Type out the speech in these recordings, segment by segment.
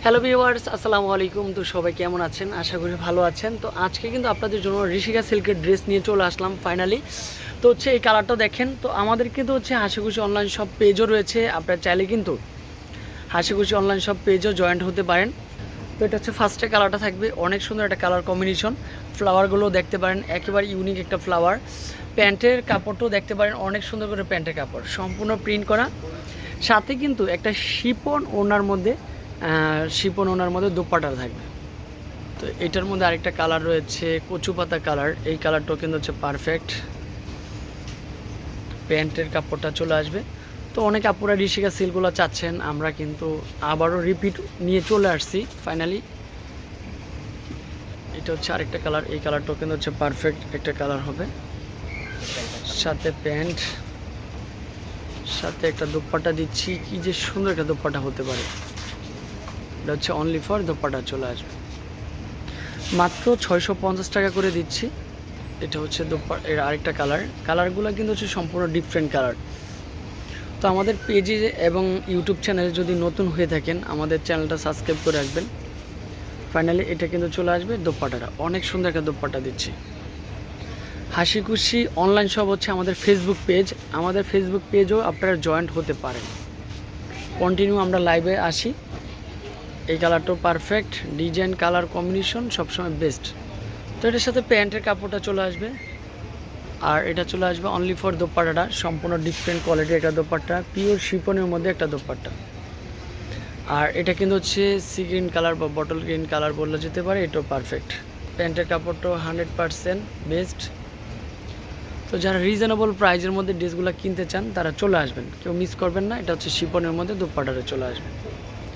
Hello viewers, আসসালামু আলাইকুম। তো সবাই কেমন আছেন? আশা করি ভালো আছেন। তো আজকে কিন্তু আপনাদের জন্য ঋষিকা সিল্কের ড্রেস নিয়ে চলে আসলাম ফাইনালি। তো হচ্ছে এই কালারটা দেখেন। তো আমাদের কিন্তু হচ্ছে হাসিখুশি অনলাইন শপ পেজও রয়েছে, আপনারা চাইলে কিন্তু হাসিখুশি অনলাইন শপ পেজও জয়েন্ট হতে পারেন। তো এটা হচ্ছে ফার্স্টে কালারটা থাকবে, অনেক সুন্দর একটা কালার কম্বিনেশন। ফ্লাওয়ারগুলো দেখতে পারেন, একেবারে ইউনিক একটা ফ্লাওয়ার। প্যান্টের কাপড়টাও দেখতে পারেন, অনেক সুন্দর করে প্যান্টের কাপড় সম্পূর্ণ প্রিন্ট করা। সাথে কিন্তু একটা শিপন ওনার মধ্যে দোপাট্টা থাকবে। তো এটার মধ্যে আরেকটা কালার রয়েছে কচু পাতা কালার, এই কালারটাও কিন্তু হচ্ছে পারফেক্ট। প্যান্টের কাপড়টা চলে আসবে। তো অনেক আপুরা ঋষিকা সিলগুলো চাচ্ছেন, আমরা কিন্তু আবারও রিপিট নিয়ে চলে আসছি ফাইনালি। এটা হচ্ছে আরেকটা কালার, এই কালারটাও কিন্তু হচ্ছে পারফেক্ট একটা কালার হবে। সাথে প্যান্ট, সাথে একটা দোপাট্টা দিচ্ছি, কি যে সুন্দর একটা দোপাট্টা হতে পারে। এটা হচ্ছে অনলি ফর দোপাট্টা চলে আসবে, মাত্র 650 টাকা করে দিচ্ছি। এটা হচ্ছে এর আরেকটা কালারগুলো কিন্তু হচ্ছে সম্পূর্ণ ডিফারেন্ট কালার। তো আমাদের পেজে এবং ইউটিউব চ্যানেলে যদি নতুন হয়ে থাকেন, আমাদের চ্যানেলটা সাবস্ক্রাইব করে রাখবেন। ফাইনালি এটা কিন্তু চলে আসবে দোপাট্টাটা, অনেক সুন্দর একটা দোপাট্টা দিচ্ছি। হাসি খুশি অনলাইন শপ হচ্ছে আমাদের ফেসবুক পেজ, আমাদের ফেসবুক পেজও আপনারা জয়েন্ট হতে পারেন। কন্টিনিউ আমরা লাইভে আসি। এই কালারটাও পারফেক্ট, ডিজাইন কালার কম্বিনেশন সবসময় বেস্ট। তো এটার সাথে প্যান্টের কাপড়টা চলে আসবে, আর এটা চলে আসবে অনলি ফর দোপাট্টাটা, সম্পূর্ণ ডিফারেন্ট কোয়ালিটির একটা দোপাট্টা, পিওর শিফনের মধ্যে একটা দোপাট্টা। আর এটা কিন্তু হচ্ছে সি গ্রিন কালার বা বটল গ্রিন কালার বললে যেতে পারে, এটাও পারফেক্ট। প্যান্টের কাপড়টাও 100% বেস্ট। তো যারা রিজনেবল প্রাইজের মধ্যে ড্রেসগুলো কিনতে চান তারা চলে আসবেন, কেউ মিস করবেন না। এটা হচ্ছে শিফনের মধ্যে দোপাট্টাটা চলে আসবে।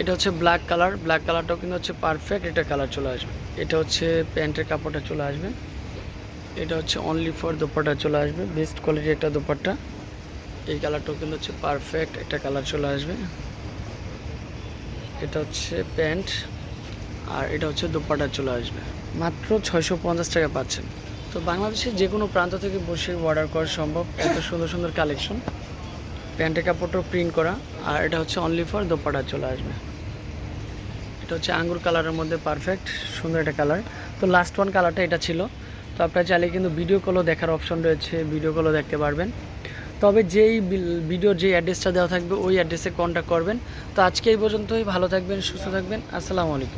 এটা হচ্ছে ব্ল্যাক কালারটাও কিন্তু হচ্ছে পারফেক্ট একটা কালার চলে আসবে। এটা হচ্ছে প্যান্টের কাপড়টা চলে আসবে। এটা হচ্ছে অনলি ফর দোপাট্টা চলে আসবে, বেস্ট কোয়ালিটির একটা দোপাট্টা। এই কালারটাও কিন্তু হচ্ছে পারফেক্ট একটা কালার চলে আসবে। এটা হচ্ছে প্যান্ট, আর এটা হচ্ছে দোপাট্টা চলে আসবে। মাত্র 650 টাকা পাচ্ছেন। তো বাংলাদেশের যে কোনো প্রান্ত থেকে বসে অর্ডার করা সম্ভব, এত সুন্দর সুন্দর কালেকশন। প্যান্টের কাপড়টাও প্রিন্ট করা, আর এটা হচ্ছে অনলি ফর দোপাট্টা চলে আসবে। এটা হচ্ছে আঙ্গুর কালারের মধ্যে পারফেক্ট সুন্দর একটা কালার। তো লাস্ট ওয়ান কালারটা এটা ছিল। তো আপনারা চাইলে কিন্তু ভিডিও কলও দেখার অপশন রয়েছে, ভিডিও কলও দেখতে পারবেন। তবে ভিডিওর যে অ্যাড্রেসটা দেওয়া থাকবে ওই অ্যাড্রেসে কন্ট্যাক্ট করবেন। তো আজকে এই পর্যন্তই, ভালো থাকবেন, সুস্থ থাকবেন, আসসালামু আলাইকুম।